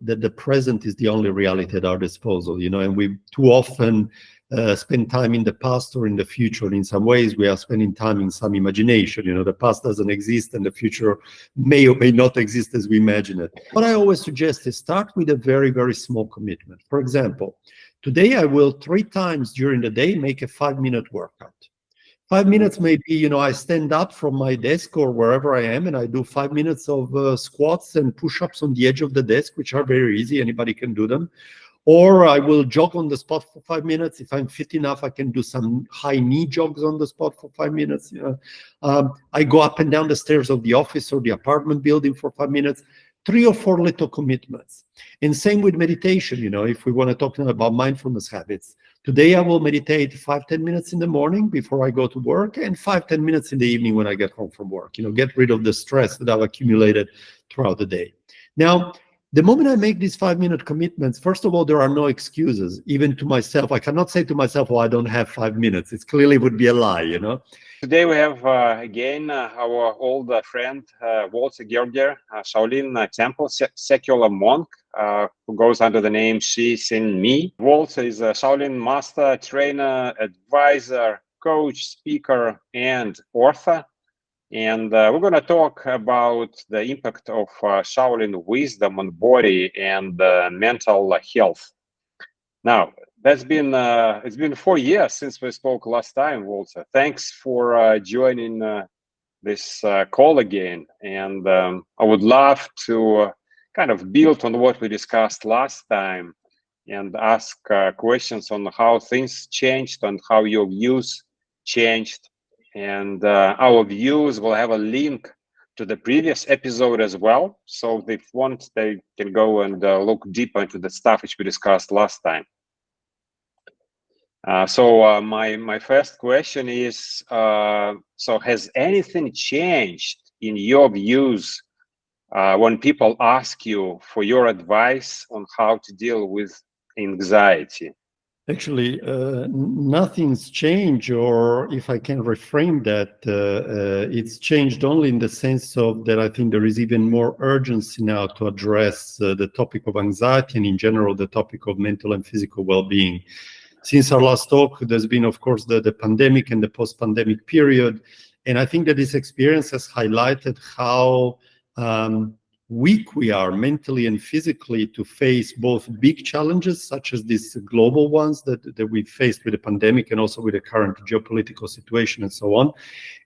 that the present is the only reality at our disposal, and we too often spend time in the past or in the future. And in some ways, we are spending time in some imagination. The past doesn't exist and the future may or may not exist as we imagine it. What I always suggest is start with a very, very small commitment. For example, today I will 3 times during the day make a 5-minute workout. 5 minutes maybe, I stand up from my desk or wherever I am and I do 5 minutes of squats and push-ups on the edge of the desk, which are very easy. Anybody can do them. Or I will jog on the spot for 5 minutes. If I'm fit enough, I can do some high knee jogs on the spot for 5 minutes. I go up and down the stairs of the office or the apartment building for 5 minutes. 3 or 4 little commitments. And same with meditation, if we want to talk about mindfulness habits. Today I will meditate 5-10 minutes in the morning before I go to work and 5-10 minutes in the evening when I get home from work. Get rid of the stress that I've accumulated throughout the day. Now, the moment I make these 5-minute commitments, first of all, there are no excuses, even to myself. I cannot say to myself, I don't have 5 minutes. It clearly would be a lie, Today we have again our old friend Walter Gerger, Shaolin Temple secular monk who goes under the name Shi Xing Mi. Walter is a Shaolin master, trainer, advisor, coach, speaker, and author. And we're going to talk about the impact of Shaolin wisdom on body and mental health. Now, it's been 4 years since we spoke last time, Walter. Thanks for joining this call again. And I would love to kind of build on what we discussed last time and ask questions on how things changed and how your views changed. And our views will have a link to the previous episode as well. So if they want, they can go and look deeper into the stuff which we discussed last time. So my first question is, so has anything changed in your views when people ask you for your advice on how to deal with anxiety? Actually, nothing's changed, or if I can reframe that, it's changed only in the sense of that I think there is even more urgency now to address the topic of anxiety and in general the topic of mental and physical well-being. Since our last talk, there's been, of course, the pandemic and the post-pandemic period, and I think that this experience has highlighted how weak we are mentally and physically to face both big challenges such as these global ones that we faced with the pandemic and also with the current geopolitical situation and so on,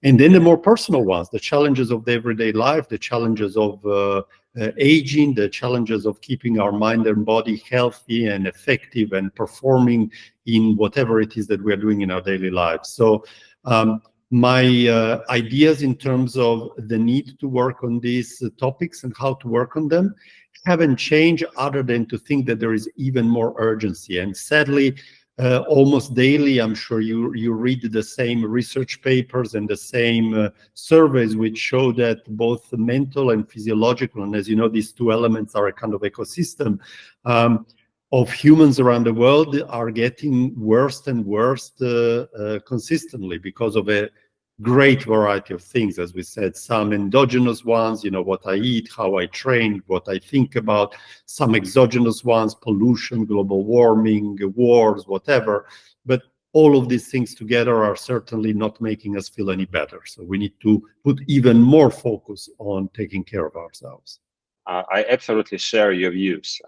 and then the more personal ones, the challenges of the everyday life, the challenges of aging, the challenges of keeping our mind and body healthy and effective and performing in whatever it is that we are doing in our daily lives. So my ideas in terms of the need to work on these topics and how to work on them haven't changed, other than to think that there is even more urgency. And sadly, almost daily, I'm sure you read the same research papers and the same surveys which show that both the mental and physiological, and as you know, these two elements are a kind of ecosystem of humans around the world, are getting worse and worse consistently because of a great variety of things, as we said, some endogenous ones, what I eat, how I train, what I think about, some exogenous ones, pollution, global warming, wars, whatever. But all of these things together are certainly not making us feel any better. So we need to put even more focus on taking care of ourselves. I absolutely share your views.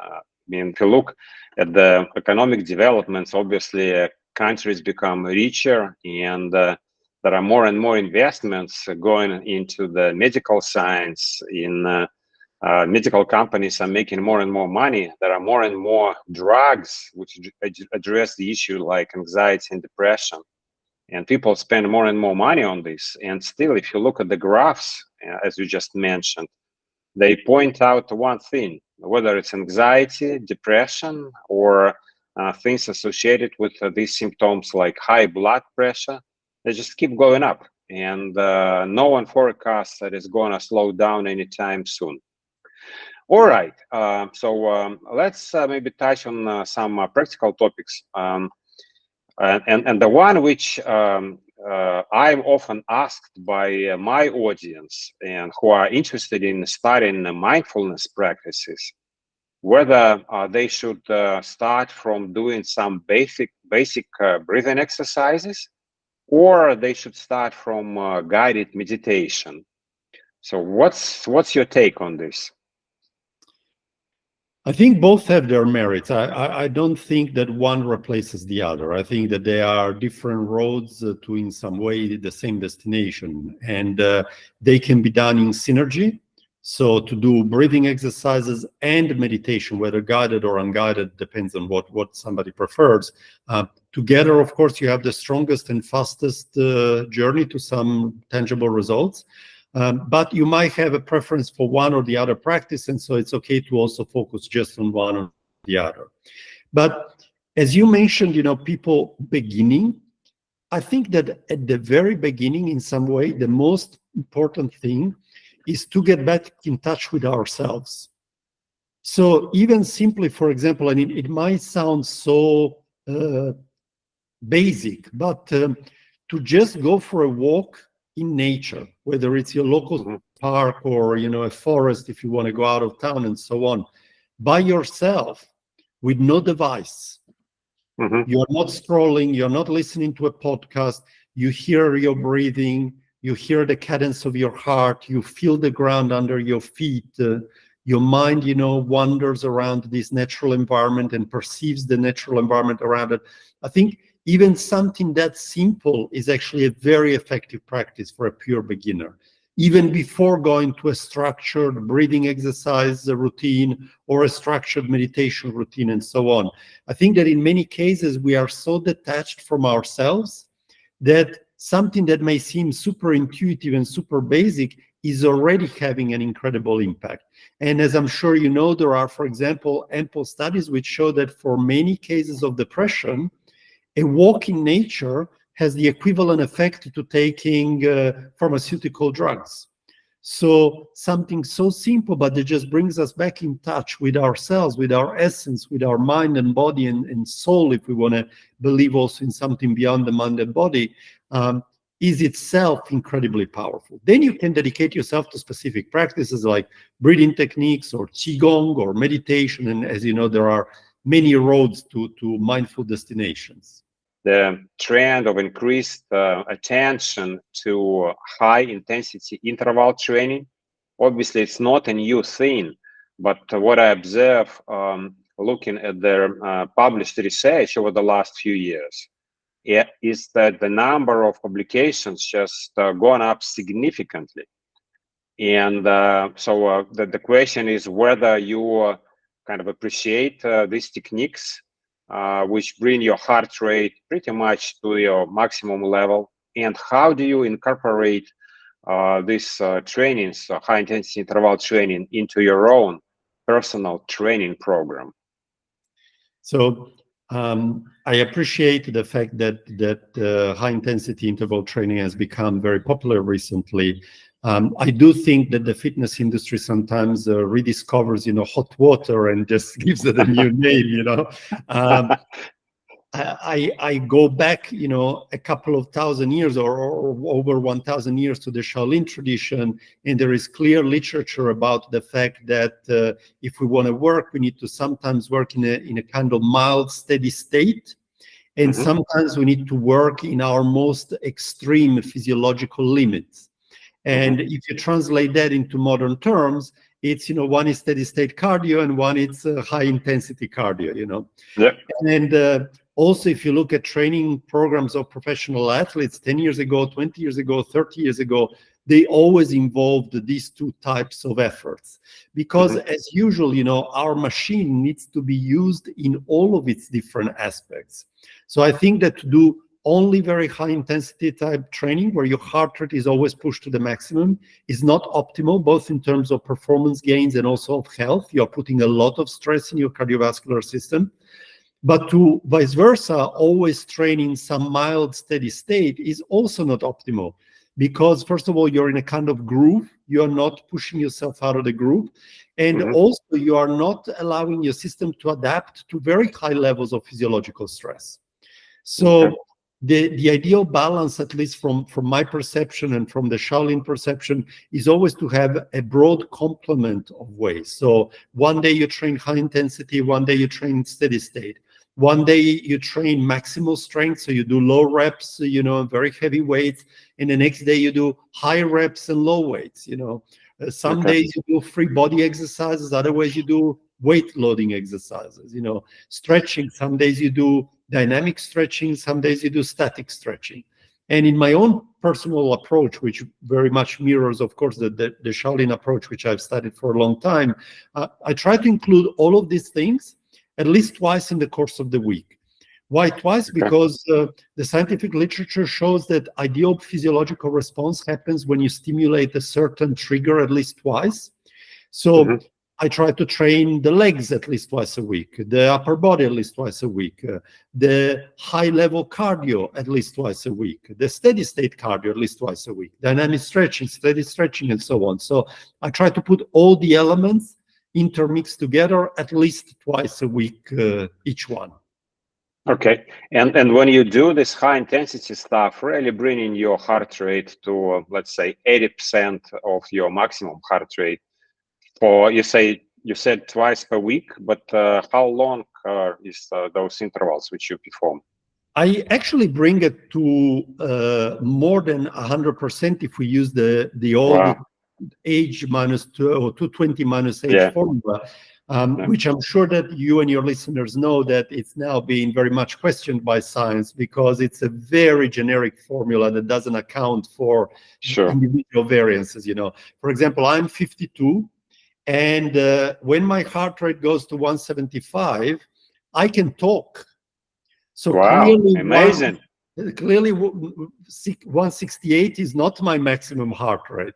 If you look at the economic developments, obviously countries become richer, and there are more and more investments going into the medical science. Medical companies are making more and more money. There are more and more drugs which address the issue like anxiety and depression. And people spend more and more money on this. And still, if you look at the graphs, as you just mentioned, they point out one thing: whether it's anxiety, depression, or things associated with these symptoms like high blood pressure, they just keep going up. And no one forecasts that it's going to slow down anytime soon. All right, so let's maybe touch on some practical topics. And the one which I'm often asked by my audience and who are interested in studying mindfulness practices: whether they should start from doing some basic breathing exercises, or they should start from guided meditation. So what's your take on this? I think both have their merits. I don't think that one replaces the other. I think that they are different roads to, in some way, the same destination. And they can be done in synergy. So to do breathing exercises and meditation, whether guided or unguided, depends on what somebody prefers. Together, of course, you have the strongest and fastest journey to some tangible results. But you might have a preference for one or the other practice, and so it's okay to also focus just on one or the other. But as you mentioned, people beginning, I think that at the very beginning, in some way, the most important thing is to get back in touch with ourselves. So even simply, for example, and it might sound so basic, but to just go for a walk in nature, whether it's your local park or a forest if you want to go out of town and so on, by yourself with no device. You're not scrolling, you're not listening to a podcast, you hear your breathing, you hear the cadence of your heart, you feel the ground under your feet, your mind wanders around this natural environment and perceives the natural environment around it. I think even something that simple is actually a very effective practice for a pure beginner, even before going to a structured breathing exercise routine or a structured meditation routine and so on. I think that in many cases we are so detached from ourselves that something that may seem super intuitive and super basic is already having an incredible impact. And as I'm sure you know, there are, for example, ample studies which show that for many cases of depression, a walk in nature has the equivalent effect to taking pharmaceutical drugs. So something so simple, but it just brings us back in touch with ourselves, with our essence, with our mind and body and soul, if we want to believe also in something beyond the mind and body, is itself incredibly powerful. Then you can dedicate yourself to specific practices like breathing techniques or qigong or meditation. And as you know, there are many roads to mindful destinations. The trend of increased attention to high intensity interval training, obviously it's not a new thing, but what I observe looking at their published research over the last few years is that the number of publications just gone up significantly. And so the question is whether you kind of appreciate these techniques which bring your heart rate pretty much to your maximum level, and how do you incorporate these trainings, high intensity interval training, into your own personal training program? So I appreciate the fact that high intensity interval training has become very popular recently. I do think that the fitness industry sometimes rediscovers, hot water and just gives it a new name, I go back, a couple of thousand years or over 1,000 years to the Shaolin tradition, and there is clear literature about the fact that if we want to work, we need to sometimes work in a kind of mild, steady state, and sometimes we need to work in our most extreme physiological limits. And if you translate that into modern terms, it's, one is steady state cardio and one is high intensity cardio, Yeah. And also, if you look at training programs of professional athletes 10 years ago, 20 years ago, 30 years ago, they always involved these two types of efforts. Because as usual, our machine needs to be used in all of its different aspects. So I think that to do only very high intensity type training where your heart rate is always pushed to the maximum is not optimal, both in terms of performance gains and also of health. You're putting a lot of stress in your cardiovascular system. But to vice versa, always training some mild steady state is also not optimal, because first of all, you're in a kind of groove. You're not pushing yourself out of the groove. And also you are not allowing your system to adapt to very high levels of physiological stress. So the ideal balance, at least from my perception and from the Shaolin perception, is always to have a broad complement of ways. So one day you train high intensity, one day you train steady state. One day you train maximal strength, so you do low reps, very heavy weights, and the next day you do high reps and low weights. Some days you do free body exercises, other ways you do weight loading exercises. Stretching. Some days you do dynamic stretching, some days you do static stretching. And in my own personal approach, which very much mirrors, of course, the Shaolin approach, which I've studied for a long time, I try to include all of these things at least twice in the course of the week. Why twice? Because the scientific literature shows that ideal physiological response happens when you stimulate a certain trigger at least twice. So I try to train the legs at least twice a week, the upper body at least twice a week, the high-level cardio at least twice a week, the steady-state cardio at least twice a week, dynamic stretching, steady stretching, and so on. So I try to put all the elements intermixed together at least twice a week, each one. Okay, and when you do this high-intensity stuff, really bringing your heart rate to, let's say, 80% of your maximum heart rate, you said twice per week, but how long is those intervals which you perform? I actually bring it to more than 100% if we use the old age minus 2 or 220 minus age formula, which I'm sure that you and your listeners know that it's now being very much questioned by science because it's a very generic formula that doesn't account for individual variances. For example, I'm 52. And when my heart rate goes to 175, I can talk. So clearly, amazing. Clearly, 168 is not my maximum heart rate,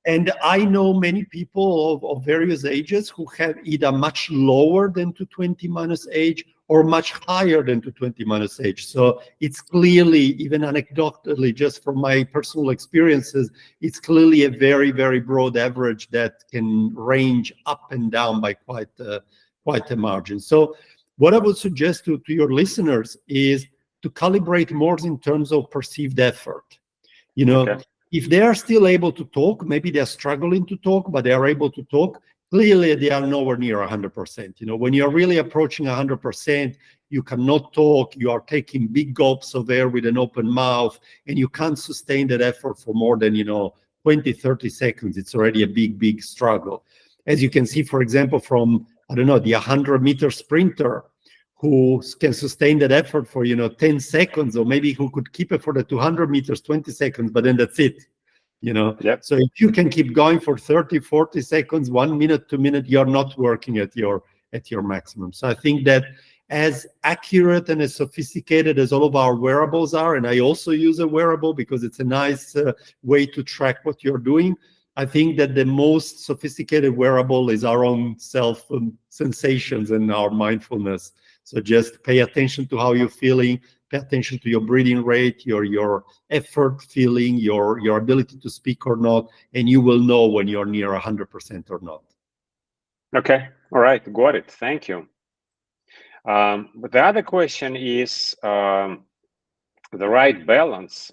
And I know many people of various ages who have either much lower than 220 minus age or much higher than 220 minus age. So it's clearly, even anecdotally, just from my personal experiences, it's clearly a very, very broad average that can range up and down by quite a margin. So what I would suggest to your listeners is to calibrate more in terms of perceived effort. If they are still able to talk, maybe they're struggling to talk, but they are able to talk, clearly they are nowhere near 100%. When you're really approaching 100%, you cannot talk, you are taking big gulps of air with an open mouth, and you can't sustain that effort for more than, 20, 30 seconds. It's already a big, big struggle. As you can see, for example, from, the 100-meter sprinter, who can sustain that effort for 10 seconds, or maybe who could keep it for the 200 meters 20 seconds, but then that's it. So if you can keep going for 30, 40 seconds, 1 minute, 2 minutes, you're not working at your maximum. So I think that as accurate and as sophisticated as all of our wearables are, and I also use a wearable because it's a nice way to track what you're doing, I think that the most sophisticated wearable is our own self sensations and our mindfulness. So just pay attention to how you're feeling, pay attention to your breathing rate, your effort feeling, your ability to speak or not, and you will know when you're near 100% or not. Okay, all right, got it, thank you. But the other question is the right balance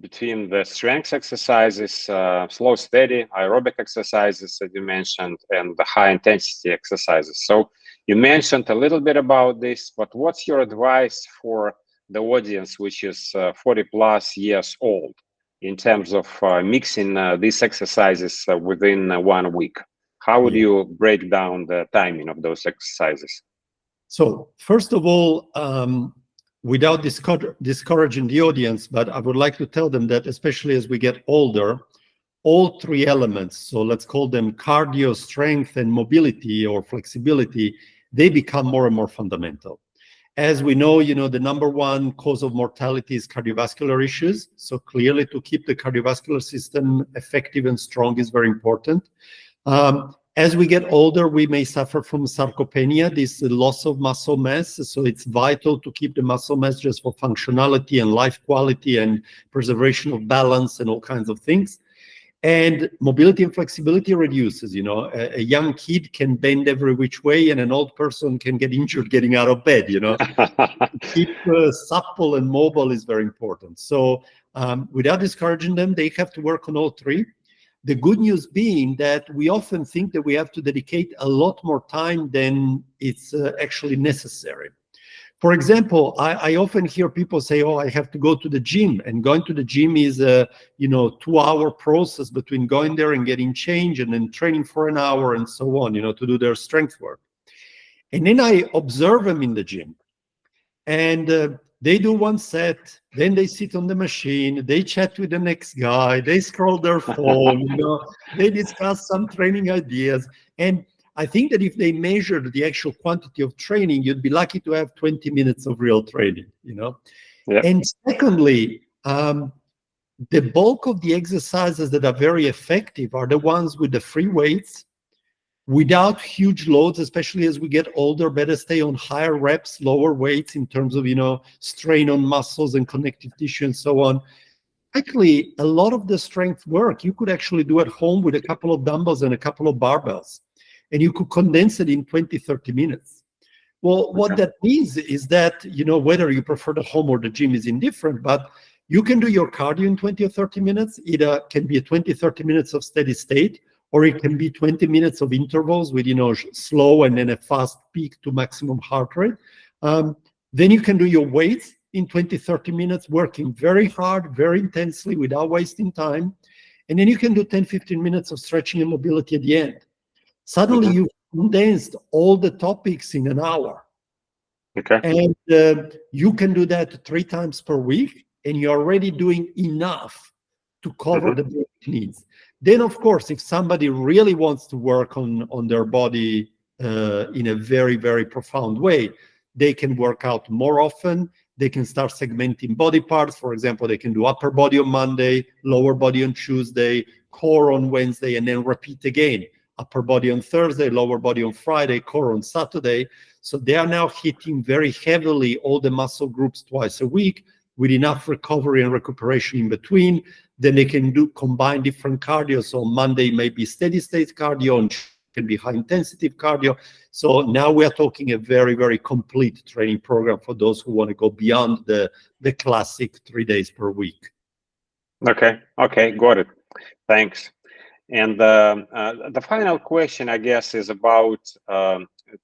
between the strength exercises, slow, steady, aerobic exercises that you mentioned, and the high intensity exercises. So you mentioned a little bit about this, but what's your advice for the audience, which is 40 plus years old, in terms of mixing these exercises within 1 week? How would you break down the timing of those exercises? So first of all, without discouraging the audience, but I would like to tell them that especially as we get older, all three elements, so let's call them cardio, strength, and mobility or flexibility, they become more and more fundamental. As we know, the number one cause of mortality is cardiovascular issues. So clearly to keep the cardiovascular system effective and strong is very important. As we get older, we may suffer from sarcopenia, this loss of muscle mass. So it's vital to keep the muscle mass just for functionality and life quality and preservation of balance and all kinds of things. And mobility and flexibility reduces. A young kid can bend every which way, and an old person can get injured getting out of bed. Keep supple and mobile is very important. So without discouraging them, they have to work on all three. The good news being that we often think that we have to dedicate a lot more time than it's actually necessary. For example, I often hear people say, "Oh, I have to go to the gym," and going to the gym is a 2-hour process between going there and getting changed and then training for an hour and so on, to do their strength work. And then I observe them in the gym, and they do one set, then they sit on the machine, they chat with the next guy, they scroll their phone, they discuss some training ideas. And I think that if they measured the actual quantity of training, you'd be lucky to have 20 minutes of real training, Yeah. And secondly, the bulk of the exercises that are very effective are the ones with the free weights, without huge loads, especially as we get older. Better stay on higher reps, lower weights in terms of, strain on muscles and connective tissue and so on. Actually, a lot of the strength work you could actually do at home with a couple of dumbbells and a couple of barbells, and you could condense it in 20, 30 minutes. Well, what that means is that, whether you prefer the home or the gym is indifferent, but you can do your cardio in 20 or 30 minutes. It can be a 20, 30 minutes of steady state, or it can be 20 minutes of intervals with, slow and then a fast peak to maximum heart rate. Then you can do your weights in 20, 30 minutes, working very hard, very intensely without wasting time. And then you can do 10, 15 minutes of stretching and mobility at the end. Suddenly you've condensed all the topics in an hour. Okay. And you can do that 3 times per week, and you're already doing enough to cover the basic needs. Then, of course, if somebody really wants to work on their body in a very, very profound way, they can work out more often. They can start segmenting body parts. For example, they can do upper body on Monday, lower body on Tuesday, core on Wednesday, and then repeat again. Upper body on Thursday, lower body on Friday, core on Saturday. So they are now hitting very heavily all the muscle groups twice a week with enough recovery and recuperation in between. Then they can combine different cardio. So on Monday may be steady state cardio, and can be high intensity cardio. So now we are talking a very, very complete training program for those who want to go beyond the classic 3 days per week. Okay, got it. Thanks. And the final question, I guess, is about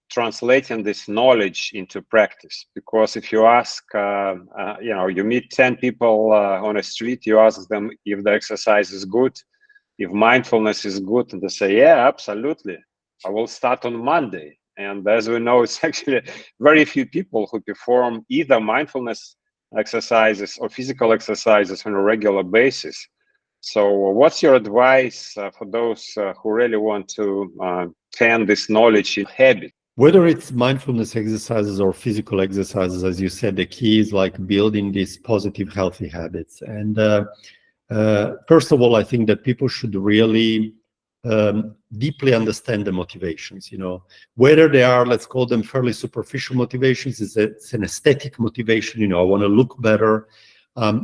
translating this knowledge into practice. Because if you ask, you meet 10 people on a street, you ask them if the exercise is good, if mindfulness is good, and they say, yeah, absolutely, I will start on Monday. And as we know, it's actually very few people who perform either mindfulness exercises or physical exercises on a regular basis. So what's your advice for those who really want to turn this knowledge into habit? Whether it's mindfulness exercises or physical exercises, as you said, the key is like building these positive, healthy habits. And first of all, I think that people should really deeply understand the motivations, whether they are, let's call them fairly superficial motivations. It's an aesthetic motivation, I want to look better.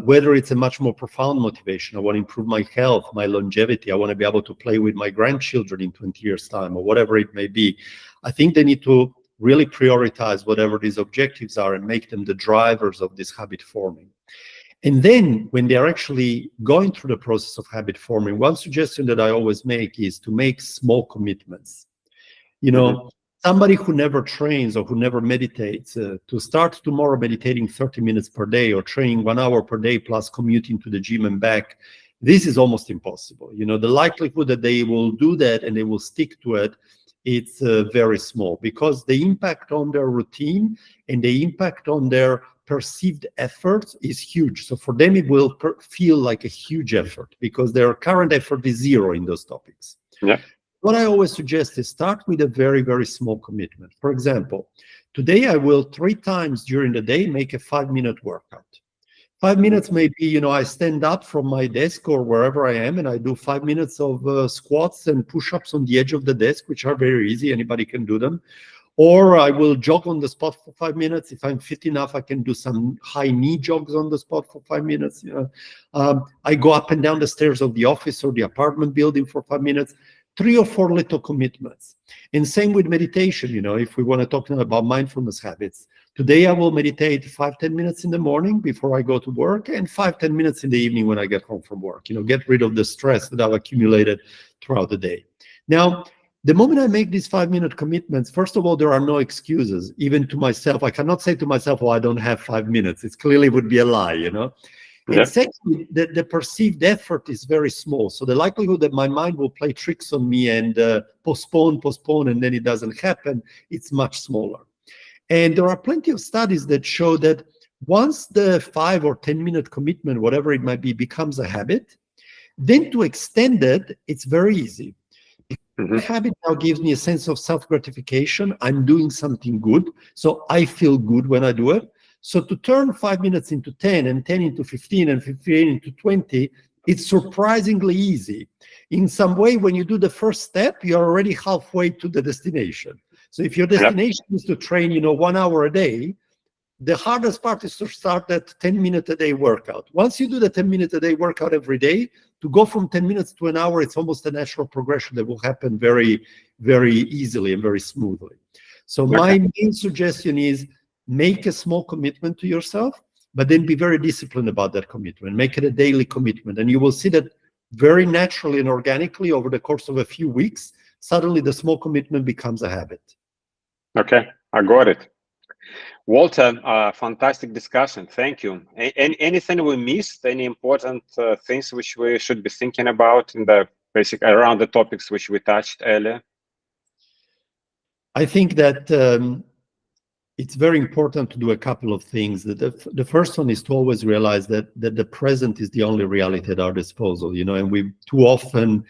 Whether it's a much more profound motivation, I want to improve my health, my longevity, I want to be able to play with my grandchildren in 20 years' time, or whatever it may be. I think they need to really prioritize whatever these objectives are and make them the drivers of this habit forming. And then when they're actually going through the process of habit forming, one suggestion that I always make is to make small commitments. Somebody who never trains or who never meditates, to start tomorrow meditating 30 minutes per day or training 1 hour per day plus commuting to the gym and back, this is almost impossible. The likelihood that they will do that and they will stick to it, it's very small, because the impact on their routine and the impact on their perceived effort is huge. So for them, it will feel like a huge effort because their current effort is zero in those topics. Yeah. What I always suggest is start with a very, very small commitment. For example, today I will 3 times during the day make a 5-minute workout. 5 minutes may be, I stand up from my desk or wherever I am and I do 5 minutes of squats and push-ups on the edge of the desk, which are very easy. Anybody can do them. Or I will jog on the spot for 5 minutes. If I'm fit enough, I can do some high knee jogs on the spot for 5 minutes. I go up and down the stairs of the office or the apartment building for 5 minutes. 3 or 4 little commitments. And same with meditation. If we want to talk now about mindfulness habits, today I will meditate 5-10 minutes in the morning before I go to work, and 5-10 minutes in the evening when I get home from work. Get rid of the stress that I've accumulated throughout the day. Now, the moment I make these 5-minute commitments, first of all, there are no excuses, even to myself. I cannot say to myself, "Oh, I don't have 5 minutes." It clearly would be a lie, Yeah. And secondly, the perceived effort is very small. So the likelihood that my mind will play tricks on me and postpone, and then it doesn't happen, it's much smaller. And there are plenty of studies that show that once the 5 or 10-minute commitment, whatever it might be, becomes a habit, then to extend it, it's very easy. The habit now gives me a sense of self-gratification. I'm doing something good, so I feel good when I do it. So to turn 5 minutes into 10, and 10 into 15, and 15 into 20, it's surprisingly easy. In some way, when you do the first step, you're already halfway to the destination. So if your destination is to train, 1 hour a day, the hardest part is to start that 10-minute-a-day workout. Once you do the 10-minute-a-day workout every day, to go from 10 minutes to an hour, it's almost a natural progression that will happen very, very easily and very smoothly. So my main suggestion is make a small commitment to yourself, but then be very disciplined about that commitment. Make it a daily commitment. And you will see that very naturally and organically over the course of a few weeks, suddenly the small commitment becomes a habit. Okay, I got it. Walter, fantastic discussion. Thank you. Anything we missed? Any important things which we should be thinking about in the basic around the topics which we touched earlier? I think that it's very important to do a couple of things. The first one is to always realize that the present is the only reality at our disposal, and we too often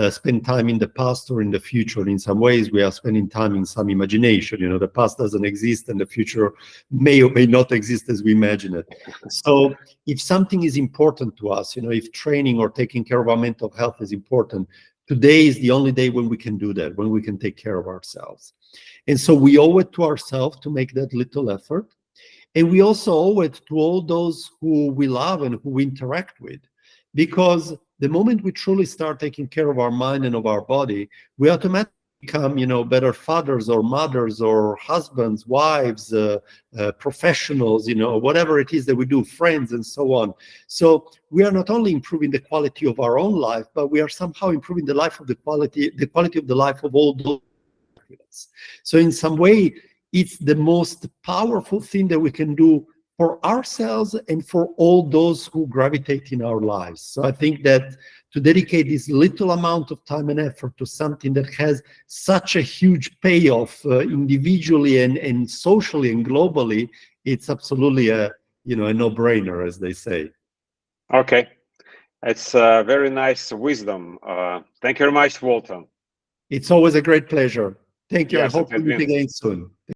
spend time in the past or in the future. In some ways, we are spending time in some imagination. The past doesn't exist, and the future may or may not exist as we imagine it. So if something is important to us, if training or taking care of our mental health is important, today is the only day when we can do that, when we can take care of ourselves. And so we owe it to ourselves to make that little effort. And we also owe it to all those who we love and who we interact with. Because the moment we truly start taking care of our mind and of our body, we automatically become, better fathers or mothers or husbands, wives, professionals, whatever it is that we do, friends and so on. So we are not only improving the quality of our own life, but we are somehow improving the quality of the life of all those. So in some way, it's the most powerful thing that we can do for ourselves and for all those who gravitate in our lives. So I think that to dedicate this little amount of time and effort to something that has such a huge payoff individually and socially and globally, it's absolutely a no-brainer, as they say. Okay, it's very nice wisdom. Thank you very much, Walter. It's always a great pleasure. Thank you. Yes, I hope we meet again soon.